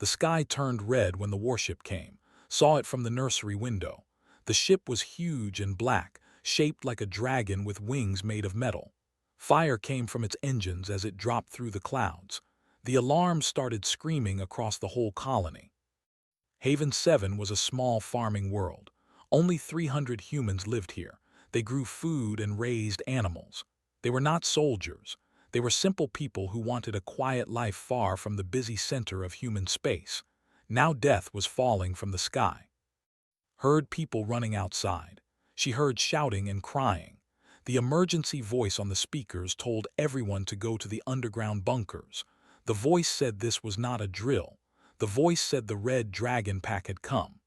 The sky turned red when the warship came, saw it from the nursery window. The ship was huge and black, shaped like a dragon with wings made of metal. Fire came from its engines as it dropped through the clouds. The alarms started screaming across the whole colony. Haven 7 was a small farming world. Only 300 humans lived here. They grew food and raised animals. They were not soldiers. They were simple people who wanted a quiet life far from the busy center of human space. Now death was falling from the sky. Heard people running outside. She heard shouting and crying. The emergency voice on the speakers told everyone to go to the underground bunkers. The voice said this was not a drill. The voice said the Red Dragon Pack had come.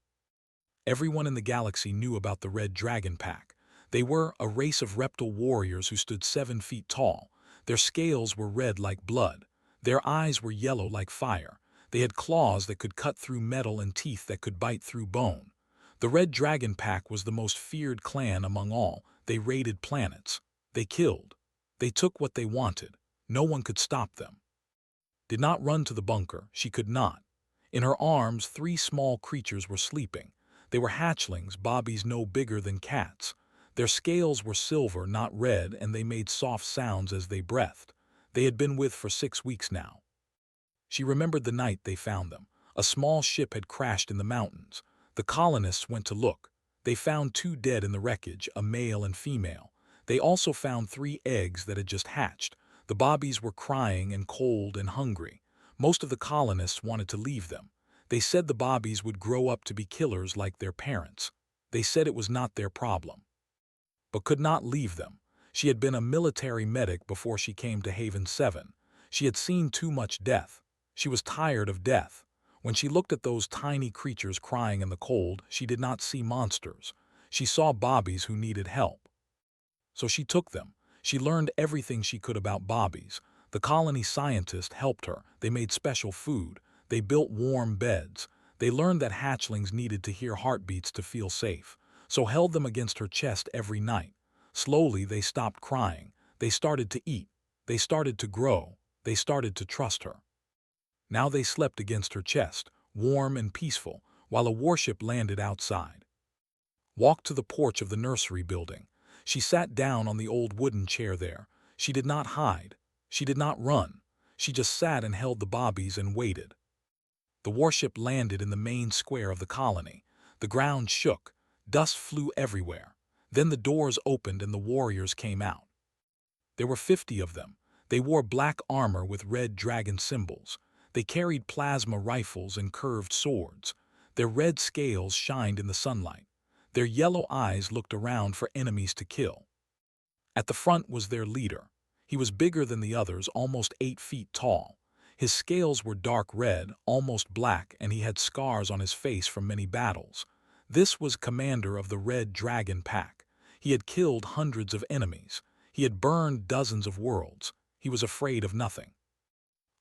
Everyone in the galaxy knew about the Red Dragon Pack. They were a race of reptile warriors who stood 7 feet tall. Their scales were red like blood. Their eyes were yellow like fire. They had claws that could cut through metal and teeth that could bite through bone. The Red Dragon Pack was the most feared clan among all. They raided planets. They killed. They took what they wanted. No one could stop them. Did not run to the bunker. She could not. In her arms, 3 small creatures were sleeping. They were hatchlings, bobbies no bigger than cats. Their scales were silver, not red, and they made soft sounds as they breathed. They had been with for 6 weeks now. She remembered the night they found them. A small ship had crashed in the mountains. The colonists went to look. They found 2 dead in the wreckage, a male and female. They also found 3 eggs that had just hatched. The bobbies were crying and cold and hungry. Most of the colonists wanted to leave them. They said the bobbies would grow up to be killers like their parents. They said it was not their problem. But could not leave them. She had been a military medic before she came to Haven 7. She had seen too much death. She was tired of death. When she looked at those tiny creatures crying in the cold, she did not see monsters. She saw bobbies who needed help. So she took them. She learned everything she could about bobbies. The colony scientists helped her. They made special food. They built warm beds. They learned that hatchlings needed to hear heartbeats to feel safe, so held them against her chest every night. Slowly, they stopped crying. They started to eat. They started to grow. They started to trust her. Now they slept against her chest, warm and peaceful, while a warship landed outside. Walked to the porch of the nursery building. She sat down on the old wooden chair there. She did not hide. She did not run. She just sat and held the bobbies and waited. The warship landed in the main square of the colony. The ground shook. Dust flew everywhere. Then the doors opened and the warriors came out. There were 50 of them. They wore black armor with red dragon symbols. They carried plasma rifles and curved swords. Their red scales shined in the sunlight. Their yellow eyes looked around for enemies to kill. At the front was their leader. He was bigger than the others, almost 8 feet tall. His scales were dark red, almost black, and he had scars on his face from many battles. This was commander of the Red Dragon Pack. He had killed hundreds of enemies. He had burned dozens of worlds. He was afraid of nothing.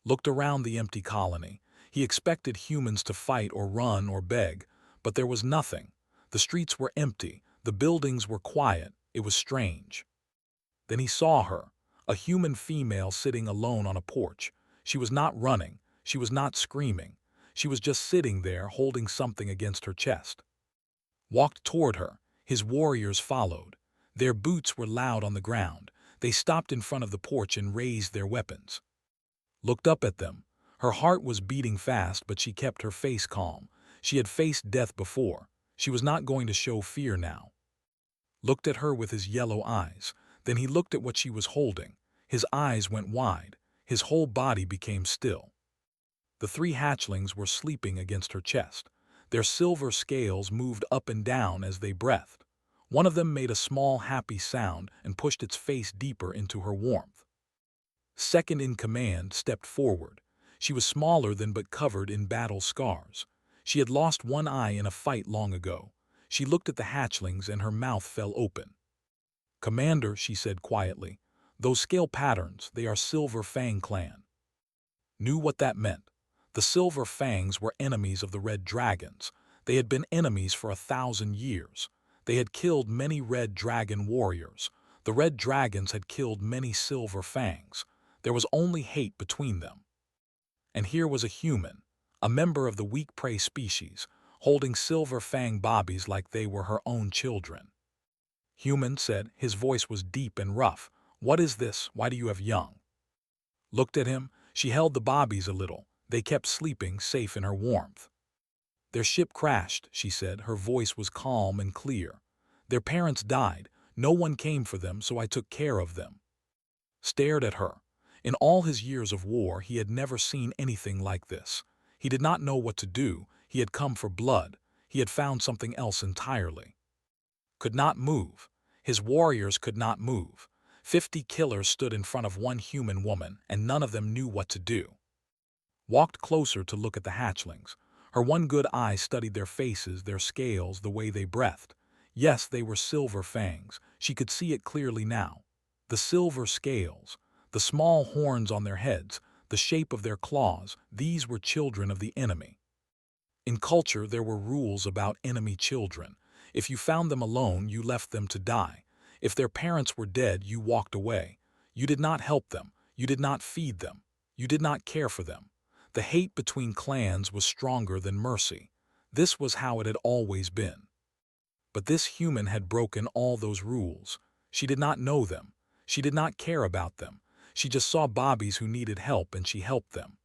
Looked around the empty colony. He expected humans to fight or run or beg, but there was nothing. The streets were empty. The buildings were quiet. It was strange. Then he saw her, a human female sitting alone on a porch. She was not running. She was not screaming. She was just sitting there, holding something against her chest. Walked toward her. His warriors followed. Their boots were loud on the ground. They stopped in front of the porch and raised their weapons. Looked up at them. Her heart was beating fast, but she kept her face calm. She had faced death before. She was not going to show fear now. Looked at her with his yellow eyes. Then he looked at what she was holding. His eyes went wide. His whole body became still. The 3 hatchlings were sleeping against her chest. Their silver scales moved up and down as they breathed. One of them made a small happy sound and pushed its face deeper into her warmth. Second in command stepped forward. She was smaller than but covered in battle scars. She had lost one eye in a fight long ago. She looked at the hatchlings and her mouth fell open. "Commander," she said quietly, "those scale patterns, they are Silver Fang clan." Knew what that meant. The Silver Fangs were enemies of the Red Dragons. They had been enemies for 1,000 years. They had killed many Red Dragon warriors. The Red Dragons had killed many Silver Fangs. There was only hate between them. And here was a human, a member of the weak prey species, holding silver fang bobbies like they were her own children. Human said, his voice was deep and rough. What is this? Why do you have young? Looked at him, she held the bobbies a little. They kept sleeping, safe in her warmth. Their ship crashed, she said. Her voice was calm and clear. Their parents died. No one came for them, so I took care of them. Stared at her. In all his years of war, he had never seen anything like this. He did not know what to do. He had come for blood. He had found something else entirely. Could not move. His warriors could not move. 50 killers stood in front of one human woman, and none of them knew what to do. Walked closer to look at the hatchlings. Her one good eye studied their faces, their scales, the way they breathed. Yes, they were silver fangs. She could see it clearly now. The silver scales, the small horns on their heads, the shape of their claws, these were children of the enemy. In culture, there were rules about enemy children. If you found them alone, you left them to die. If their parents were dead, you walked away. You did not help them. You did not feed them. You did not care for them. The hate between clans was stronger than mercy. This was how it had always been. But this human had broken all those rules. She did not know them. She did not care about them. She just saw bobbies who needed help, and she helped them.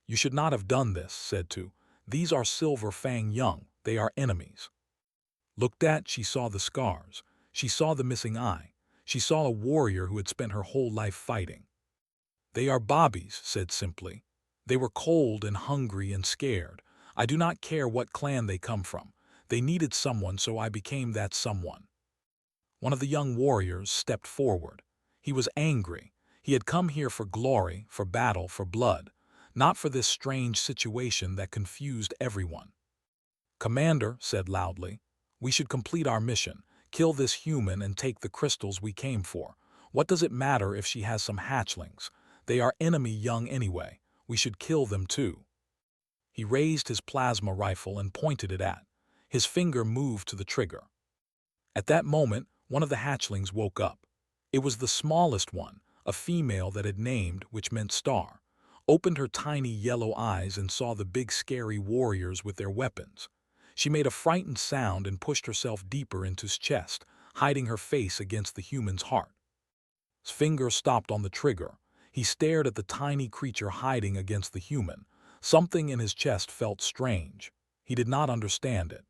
You should not have done this, said Tu. These are silver fang young. They are enemies. Looked at, she saw the scars. She saw the missing eye. She saw a warrior who had spent her whole life fighting. They are bobbies, said simply. They were cold and hungry and scared. I do not care what clan they come from. They needed someone, so I became that someone. One of the young warriors stepped forward. He was angry. He had come here for glory, for battle, for blood, not for this strange situation that confused everyone. Commander said loudly, we should complete our mission, kill this human and take the crystals we came for. What does it matter if she has some hatchlings? They are enemy young anyway. We should kill them too. He raised his plasma rifle and pointed it at. His finger moved to the trigger. At that moment, one of the hatchlings woke up. It was the smallest one, a female that had named, which meant star, opened her tiny yellow eyes and saw the big scary warriors with their weapons. She made a frightened sound and pushed herself deeper into his chest, hiding her face against the human's heart. His finger stopped on the trigger. He stared at the tiny creature hiding against the human. Something in his chest felt strange. He did not understand it.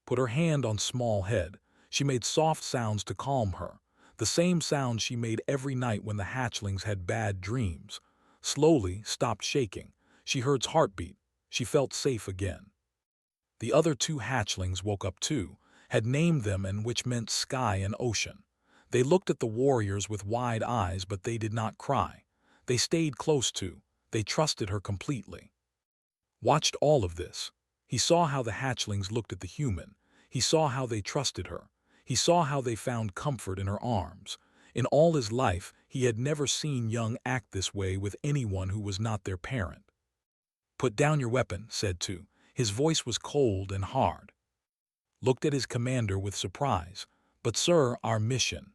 Put her hand on small head. She made soft sounds to calm her, the same sounds she made every night when the hatchlings had bad dreams. Slowly stopped shaking. She heard its heartbeat. She felt safe again. The other 2 hatchlings woke up too, had named them, and which meant sky and ocean. They looked at the warriors with wide eyes, but they did not cry. They stayed close to. They trusted her completely. Watched all of this. He saw how the hatchlings looked at the human. He saw how they trusted her. He saw how they found comfort in her arms. In all his life, he had never seen young act this way with anyone who was not their parent. Put down your weapon, said Tu. His voice was cold and hard. Looked at his commander with surprise. But sir, our mission.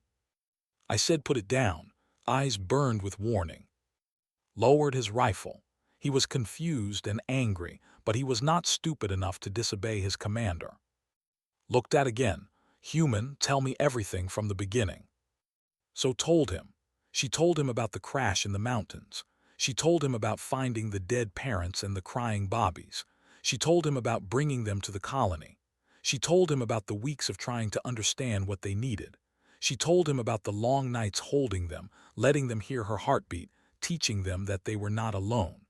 I said put it down. Eyes burned with warning. Lowered his rifle. He was confused and angry, but he was not stupid enough to disobey his commander. Looked at again. Human, tell me everything from the beginning. So told him. She told him about the crash in the mountains. She told him about finding the dead parents and the crying bobbies. She told him about bringing them to the colony. She told him about the weeks of trying to understand what they needed. She told him about the long nights holding them, letting them hear her heartbeat, teaching them that they were not alone.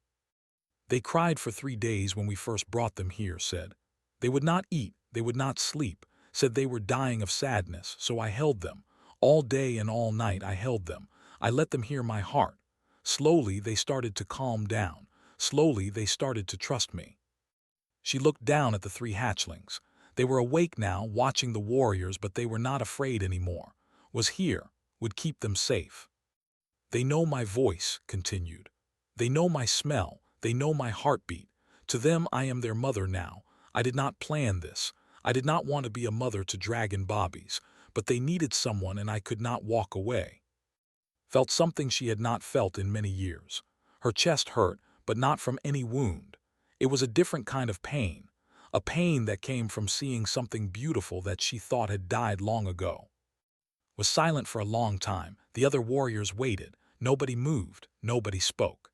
They cried for 3 days when we first brought them here, said. They would not eat, they would not sleep, said they were dying of sadness, so I held them. All day and all night I held them. I let them hear my heart. Slowly they started to calm down. Slowly they started to trust me. She looked down at the 3 hatchlings. They were awake now, watching the warriors, but they were not afraid anymore. Was here, would keep them safe. They know my voice, continued. They know my smell. They know my heartbeat. To them I am their mother now. I did not plan this. I did not want to be a mother to dragon bobbies, but they needed someone and I could not walk away. Felt something she had not felt in many years. Her chest hurt, but not from any wound. It was a different kind of pain, a pain that came from seeing something beautiful that she thought had died long ago. Was silent for a long time. The other warriors waited. Nobody moved. Nobody spoke.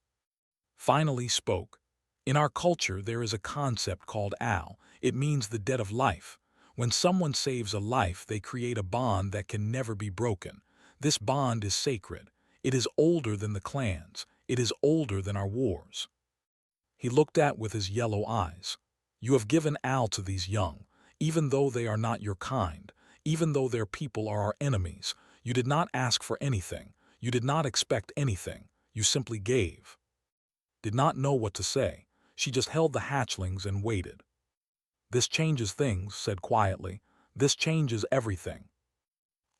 Finally spoke. In our culture, there is a concept called al. It means the debt of life. When someone saves a life, they create a bond that can never be broken. This bond is sacred. It is older than the clans. It is older than our wars. He looked at with his yellow eyes. You have given al to these young, even though they are not your kind, even though their people are our enemies. You did not ask for anything. You did not expect anything. You simply gave. Did not know what to say. She just held the hatchlings and waited. This changes things, said quietly. This changes everything.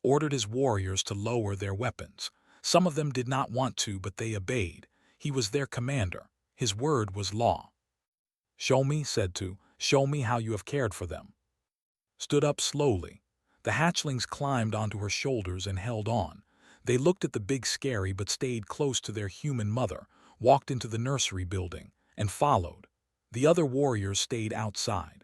Ordered his warriors to lower their weapons. Some of them did not want to, but they obeyed. He was their commander. His word was law. Show me, said Tu, show me how you have cared for them. Stood up slowly. The hatchlings climbed onto her shoulders and held on. They looked at the big scary but stayed close to their human mother, walked into the nursery building, and followed. The other warriors stayed outside.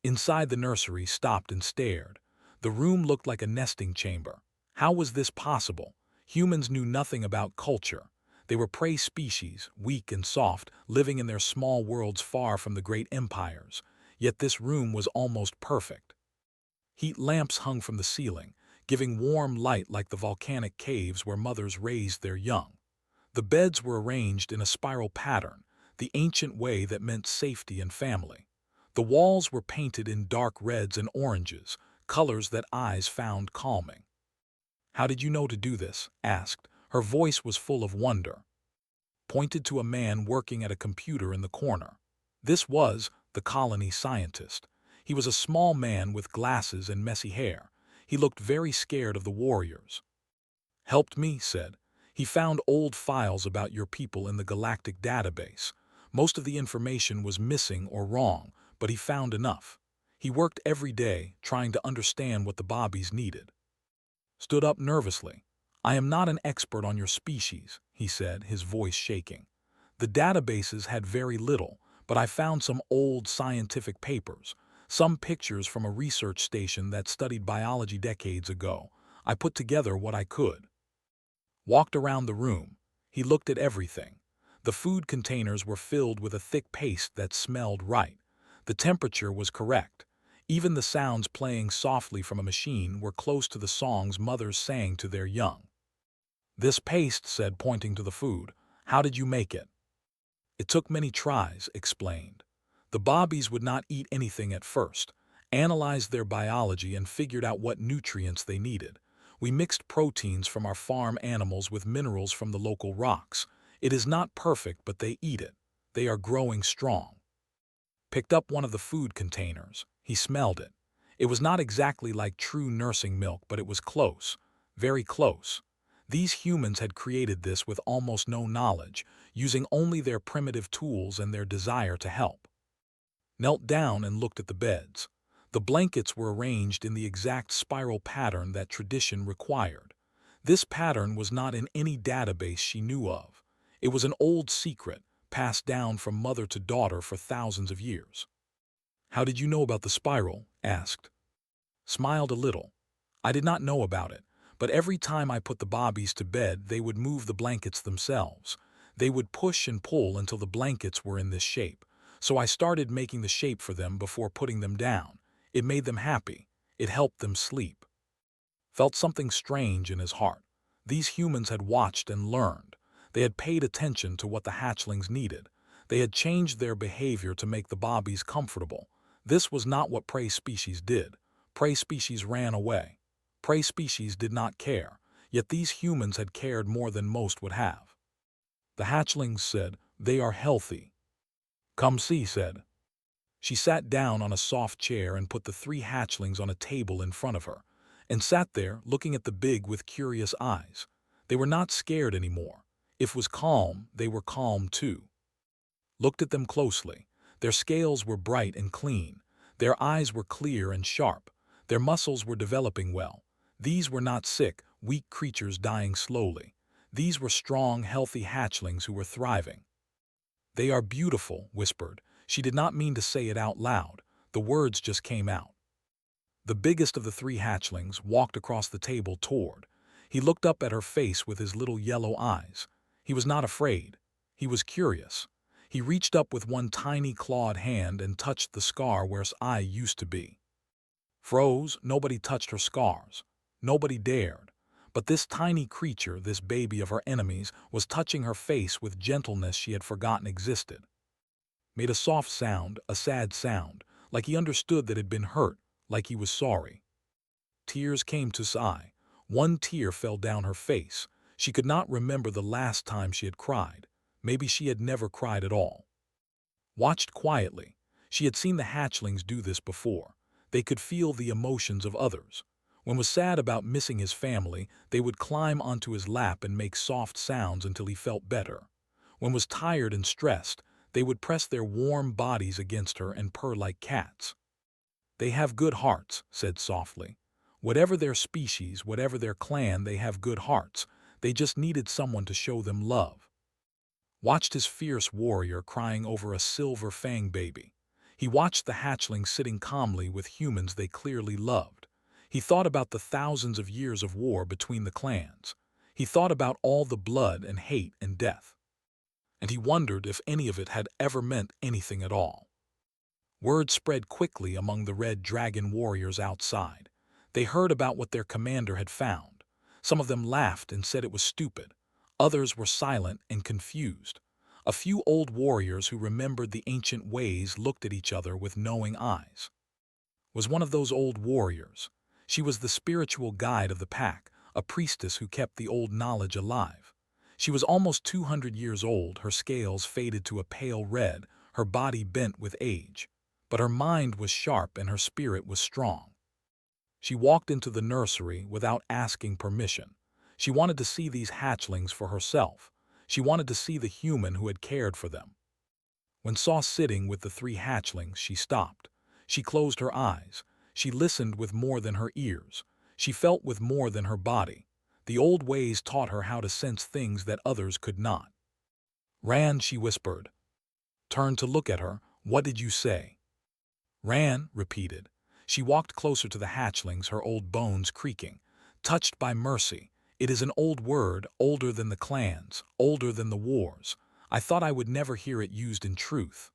Inside the nursery stopped and stared. The room looked like a nesting chamber. How was this possible? Humans knew nothing about culture. They were prey species, weak and soft, living in their small worlds far from the great empires. Yet this room was almost perfect. Heat lamps hung from the ceiling, giving warm light like the volcanic caves where mothers raised their young. The beds were arranged in a spiral pattern, the ancient way that meant safety and family. The walls were painted in dark reds and oranges, colors that eyes found calming. How did you know to do this? Asked. Her voice was full of wonder. Pointed to a man working at a computer in the corner. This was the colony scientist. He was a small man with glasses and messy hair. He looked very scared of the warriors. Helped me, said. He found old files about your people in the Galactic database. Most of the information was missing or wrong, but he found enough. He worked every day, trying to understand what the bobbies needed. Stood up nervously. I am not an expert on your species, he said, his voice shaking. The databases had very little, but I found some old scientific papers, some pictures from a research station that studied biology decades ago. I put together what I could. Walked around the room. He looked at everything. The food containers were filled with a thick paste that smelled right. The temperature was correct. Even the sounds playing softly from a machine were close to the songs mothers sang to their young. This paste, said, pointing to the food. How did you make it? It took many tries, explained. The bobbies would not eat anything at first, analyzed their biology and figured out what nutrients they needed. We mixed proteins from our farm animals with minerals from the local rocks. It is not perfect, but they eat it. They are growing strong. Picked up one of the food containers. He smelled it. It was not exactly like true nursing milk, but it was close, very close. These humans had created this with almost no knowledge, using only their primitive tools and their desire to help. Knelt down and looked at the beds. The blankets were arranged in the exact spiral pattern that tradition required. This pattern was not in any database she knew of. It was an old secret, passed down from mother to daughter for thousands of years. How did you know about the spiral? Asked. Smiled a little. I did not know about it, but every time I put the bobbies to bed, they would move the blankets themselves. They would push and pull until the blankets were in this shape. So I started making the shape for them before putting them down. It made them happy. It helped them sleep. Felt something strange in his heart. These humans had watched and learned. They had paid attention to what the hatchlings needed. They had changed their behavior to make the bobbies comfortable. This was not what prey species did. Prey species ran away. Prey species did not care, yet these humans had cared more than most would have. The hatchlings said, they are healthy. Come see, said. She sat down on a soft chair and put the 3 hatchlings on a table in front of her, and sat there looking at the big with curious eyes. They were not scared anymore. If was calm, they were calm too. Looked at them closely. Their scales were bright and clean. Their eyes were clear and sharp. Their muscles were developing well. These were not sick, weak creatures dying slowly. These were strong, healthy hatchlings who were thriving. They are beautiful, whispered. She did not mean to say it out loud. The words just came out. The biggest of the three hatchlings walked across the table toward. He looked up at her face with his little yellow eyes. He was not afraid. He was curious. He reached up with one tiny clawed hand and touched the scar where his eye used to be. Froze, nobody touched her scars. Nobody dared. But this tiny creature, this baby of her enemies, was touching her face with gentleness she had forgotten existed. Made a soft sound, a sad sound, like he understood that it had been hurt, like he was sorry. Tears came to Sai. One tear fell down her face. She could not remember the last time she had cried. Maybe she had never cried at all. Watched quietly. She had seen the hatchlings do this before. They could feel the emotions of others. When was sad about missing his family, they would climb onto his lap and make soft sounds until he felt better. When was tired and stressed, they would press their warm bodies against her and purr like cats. They have good hearts, said softly. Whatever their species, whatever their clan, they have good hearts. They just needed someone to show them love. Watched his fierce warrior crying over a silver fang baby. He watched the hatchlings sitting calmly with humans they clearly loved. He thought about the thousands of years of war between the clans. He thought about all the blood and hate and death. And he wondered if any of it had ever meant anything at all. Word spread quickly among the red dragon warriors outside. They heard about what their commander had found. Some of them laughed and said it was stupid. Others were silent and confused. A few old warriors who remembered the ancient ways looked at each other with knowing eyes. Was one of those old warriors. She was the spiritual guide of the pack, a priestess who kept the old knowledge alive. She was almost 200 years old, her scales faded to a pale red, her body bent with age. But her mind was sharp and her spirit was strong. She walked into the nursery without asking permission. She wanted to see these hatchlings for herself. She wanted to see the human who had cared for them. When saw sitting with the three hatchlings, she stopped. She closed her eyes. She listened with more than her ears. She felt with more than her body. The old ways taught her how to sense things that others could not. Ran, she whispered. Turned to look at her. What did you say? Ran, repeated. She walked closer to the hatchlings, her old bones creaking. Touched by mercy. It is an old word, older than the clans, older than the wars. I thought I would never hear it used in truth.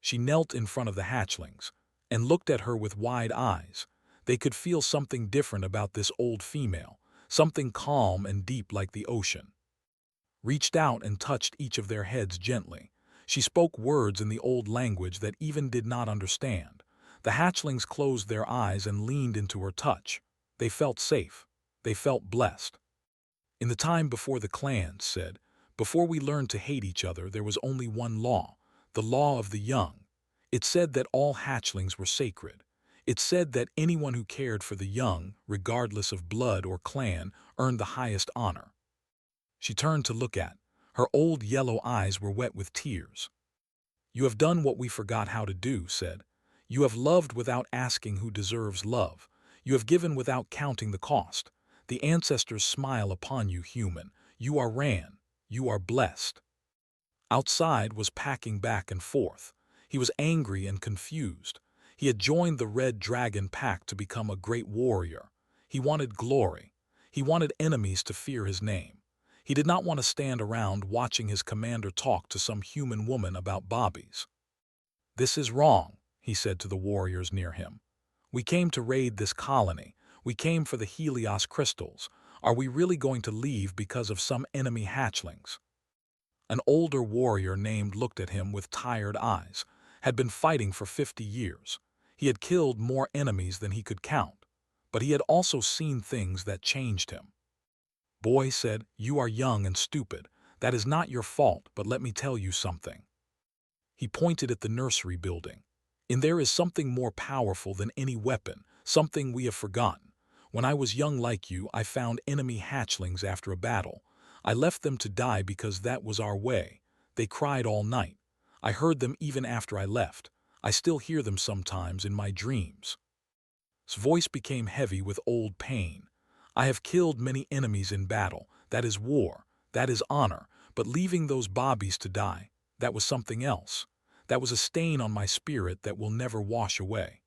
She knelt in front of the hatchlings and looked at her with wide eyes. They could feel something different about this old female, something calm and deep like the ocean. Reached out and touched each of their heads gently. She spoke words in the old language that even did not understand. The hatchlings closed their eyes and leaned into her touch. They felt safe. They felt blessed. In the time before the clans, said, before we learned to hate each other, there was only one law, the law of the young. It said that all hatchlings were sacred. It said that anyone who cared for the young, regardless of blood or clan, earned the highest honor. She turned to look at. Her old yellow eyes were wet with tears. You have done what we forgot how to do, said. You have loved without asking who deserves love. You have given without counting the cost. The ancestors smile upon you, human. You are Ran. You are blessed. Outside was packing back and forth. He was angry and confused. He had joined the Red Dragon pack to become a great warrior. He wanted glory. He wanted enemies to fear his name. He did not want to stand around watching his commander talk to some human woman about bobbies. This is wrong, he said to the warriors near him. We came to raid this colony. We came for the Helios crystals. Are we really going to leave because of some enemy hatchlings? An older warrior named looked at him with tired eyes, had been fighting for 50 years. He had killed more enemies than he could count, but he had also seen things that changed him. Boy said, you are young and stupid. That is not your fault, but let me tell you something. He pointed at the nursery building. In there is something more powerful than any weapon, something we have forgotten. When I was young like you, I found enemy hatchlings after a battle. I left them to die because that was our way. They cried all night. I heard them even after I left. I still hear them sometimes in my dreams. His voice became heavy with old pain. I have killed many enemies in battle. That is war. That is honor. But leaving those bobbies to die, that was something else. That was a stain on my spirit that will never wash away.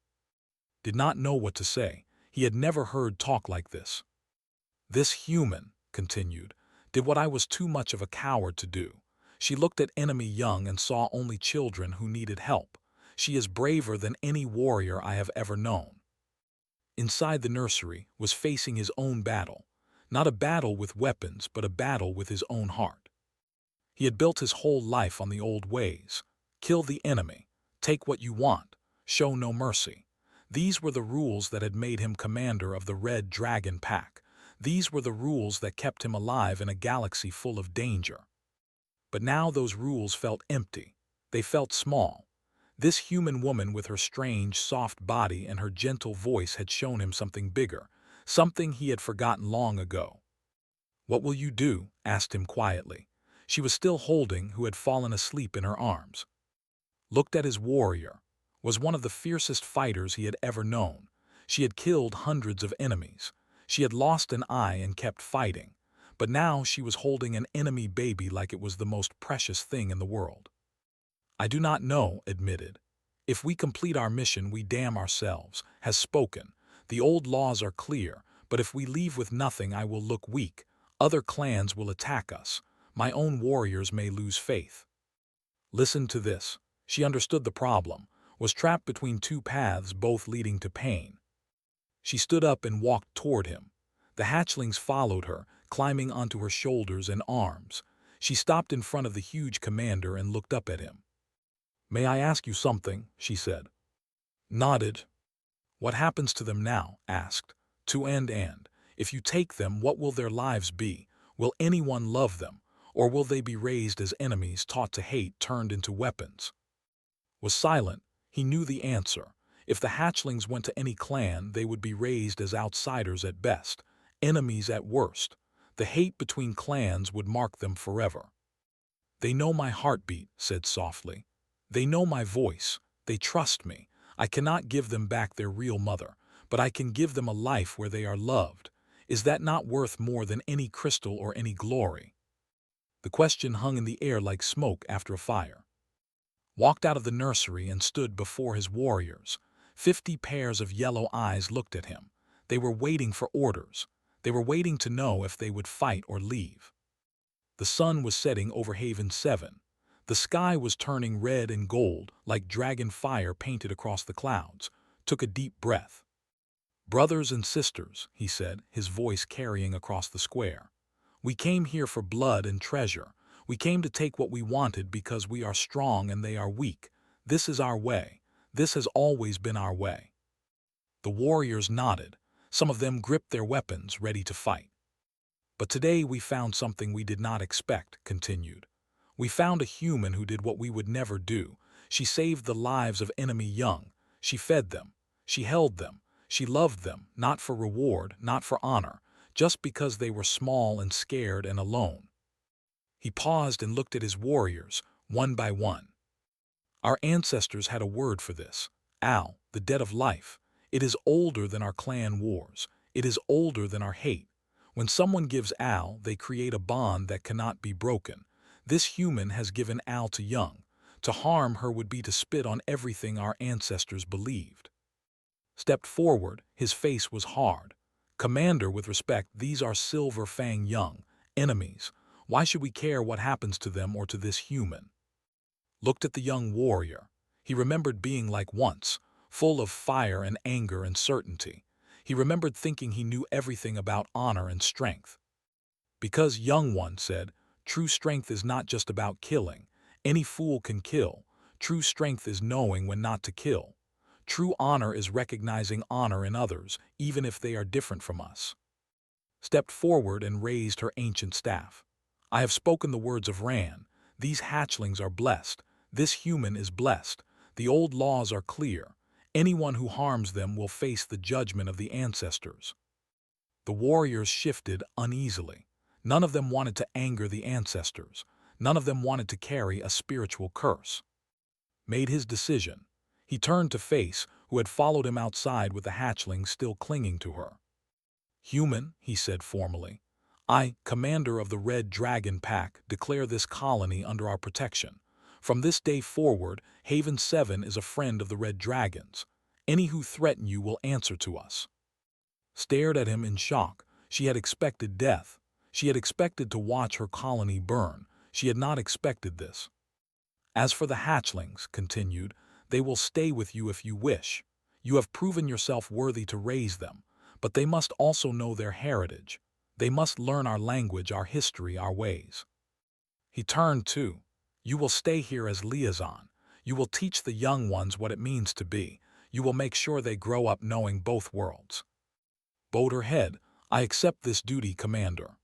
Did not know what to say. He had never heard talk like this. This human, continued, did what I was too much of a coward to do. She looked at enemy young and saw only children who needed help. She is braver than any warrior I have ever known. Inside the nursery was facing his own battle. Not a battle with weapons, but a battle with his own heart. He had built his whole life on the old ways. Kill the enemy. Take what you want. Show no mercy. These were the rules that had made him commander of the Red Dragon Pack. These were the rules that kept him alive in a galaxy full of danger. But now those rules felt empty. They felt small. This human woman with her strange, soft body and her gentle voice had shown him something bigger, something he had forgotten long ago. "What will you do?" asked him quietly. She was still holding who had fallen asleep in her arms. Looked at his warrior. Was one of the fiercest fighters he had ever known. She had killed hundreds of enemies. She had lost an eye and kept fighting. But now she was holding an enemy baby like it was the most precious thing in the world. "I do not know," admitted. "If we complete our mission, we damn ourselves. Has spoken. The old laws are clear, but if we leave with nothing, I will look weak. Other clans will attack us. My own warriors may lose faith." Listen to this. She understood the problem, was trapped between two paths, both leading to pain. She stood up and walked toward him. The hatchlings followed her, climbing onto her shoulders and arms. She stopped in front of the huge commander and looked up at him. "May I ask you something?" she said. Nodded. "What happens to them now?" asked. "To end and. If you take them, what will their lives be? Will anyone love them? Or will they be raised as enemies, taught to hate, turned into weapons?" Was silent. He knew the answer. If the hatchlings went to any clan, they would be raised as outsiders at best, enemies at worst. The hate between clans would mark them forever. "They know my heartbeat," said softly. "They know my voice. They trust me. I cannot give them back their real mother, but I can give them a life where they are loved. Is that not worth more than any crystal or any glory?" The question hung in the air like smoke after a fire. Walked out of the nursery and stood before his warriors. 50 pairs of yellow eyes looked at him. They were waiting for orders. They were waiting to know if they would fight or leave. The sun was setting over Haven 7. The sky was turning red and gold, like dragon fire painted across the clouds. Took a deep breath. "Brothers and sisters," he said, his voice carrying across the square. "We came here for blood and treasure. We came to take what we wanted because we are strong and they are weak. This is our way. This has always been our way." The warriors nodded. Some of them gripped their weapons, ready to fight. "But today we found something we did not expect," continued. "We found a human who did what we would never do. She saved the lives of enemy young. She fed them. She held them. She loved them, not for reward, not for honor, just because they were small and scared and alone." He paused and looked at his warriors, one by one. "Our ancestors had a word for this. Al, the debt of life. It is older than our clan wars. It is older than our hate. When someone gives Al, they create a bond that cannot be broken. This human has given Al to Young. To harm her would be to spit on everything our ancestors believed." Stepped forward, his face was hard. "Commander, with respect, these are Silver Fang Young, enemies. Why should we care what happens to them or to this human?" Looked at the young warrior. He remembered being like once, full of fire and anger and certainty. He remembered thinking he knew everything about honor and strength. "Because," young one said, "true strength is not just about killing. Any fool can kill. True strength is knowing when not to kill. True honor is recognizing honor in others, even if they are different from us." Stepped forward and raised her ancient staff. "I have spoken the words of Ran. These hatchlings are blessed. This human is blessed. The old laws are clear. Anyone who harms them will face the judgment of the ancestors." The warriors shifted uneasily. None of them wanted to anger the ancestors. None of them wanted to carry a spiritual curse. Made his decision. He turned to Face, who had followed him outside with the hatchlings still clinging to her. "Human," he said formally, "I, commander of the Red Dragon Pack, declare this colony under our protection. From this day forward, Haven 7 is a friend of the Red Dragons. Any who threaten you will answer to us." Stared at him in shock. She had expected death. She had expected to watch her colony burn. She had not expected this. "As for the hatchlings," continued, "they will stay with you if you wish. You have proven yourself worthy to raise them, but they must also know their heritage. They must learn our language, our history, our ways." He turned to, "You will stay here as liaison. You will teach the young ones what it means to be. You will make sure they grow up knowing both worlds." Bowed her head. "I accept this duty, Commander."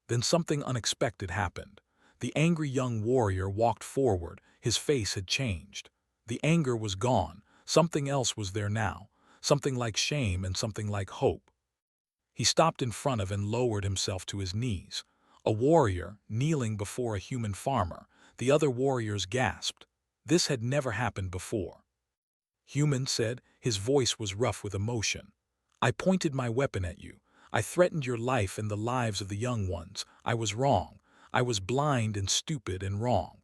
Then something unexpected happened. The angry young warrior walked forward. His face had changed. The anger was gone. Something else was there now. Something like shame and something like hope. He stopped in front of and lowered himself to his knees. A warrior, kneeling before a human farmer. The other warriors gasped. This had never happened before. "Human," said, his voice was rough with emotion, "I pointed my weapon at you. I threatened your life and the lives of the young ones. I was wrong. I was blind and stupid and wrong."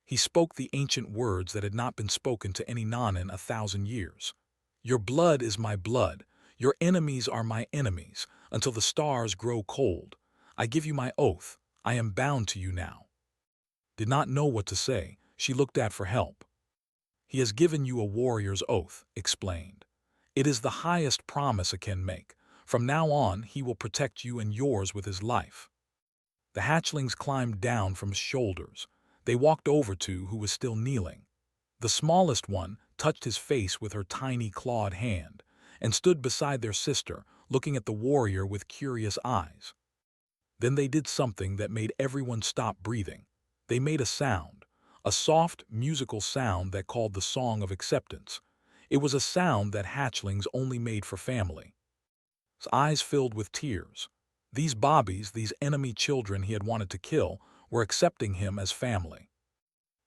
He spoke the ancient words that had not been spoken to any non in 1,000 years. "Your blood is my blood. Your enemies are my enemies, until the stars grow cold. I give you my oath. I am bound to you now." Did not know what to say. She looked at for help. "He has given you a warrior's oath," explained. "It is the highest promise a can make. From now on, he will protect you and yours with his life." The hatchlings climbed down from his shoulders. They walked over to who was still kneeling. The smallest one touched his face with her tiny clawed hand and stood beside their sister, looking at the warrior with curious eyes. Then they did something that made everyone stop breathing. They made a sound, a soft, musical sound that called the song of acceptance. It was a sound that hatchlings only made for family. His eyes filled with tears. These bobbies, these enemy children he had wanted to kill, were accepting him as family.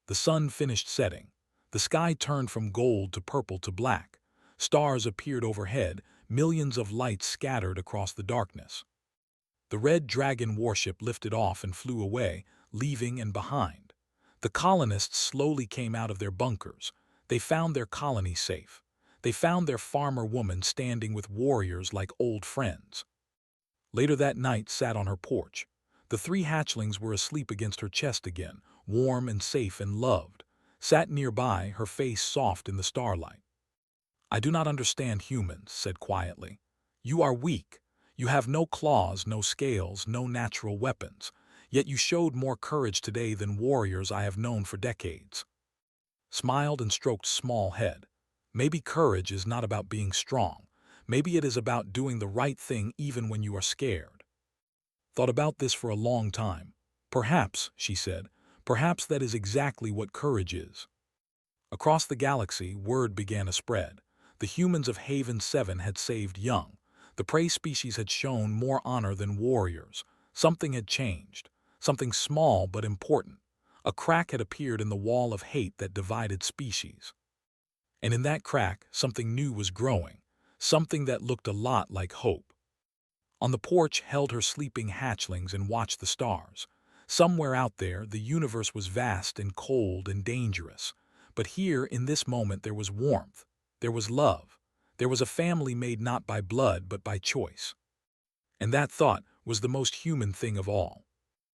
The sun finished setting. The sky turned from gold to purple to black. Stars appeared overhead, millions of lights scattered across the darkness. The red dragon warship lifted off and flew away, leaving and behind. The colonists slowly came out of their bunkers. They found their colony safe. They found their farmer woman standing with warriors like old friends. Later that night sat on her porch. The 3 hatchlings were asleep against her chest again, warm and safe and loved. Sat nearby, her face soft in the starlight. "I do not understand humans," said quietly. "You are weak. You have no claws, no scales, no natural weapons. Yet you showed more courage today than warriors I have known for decades." Smiled and stroked small head. "Maybe courage is not about being strong. Maybe it is about doing the right thing even when you are scared." Thought about this for a long time. "Perhaps," she said, "perhaps that is exactly what courage is." Across the galaxy, word began to spread. The humans of Haven 7 had saved young. The prey species had shown more honor than warriors. Something had changed. Something small but important. A crack had appeared in the wall of hate that divided species. And in that crack, something new was growing. Something that looked a lot like hope. On the porch held her sleeping hatchlings and watched the stars. Somewhere out there, the universe was vast and cold and dangerous. But here, in this moment, there was warmth. There was love. There was a family made not by blood but by choice. And that thought was the most human thing of all.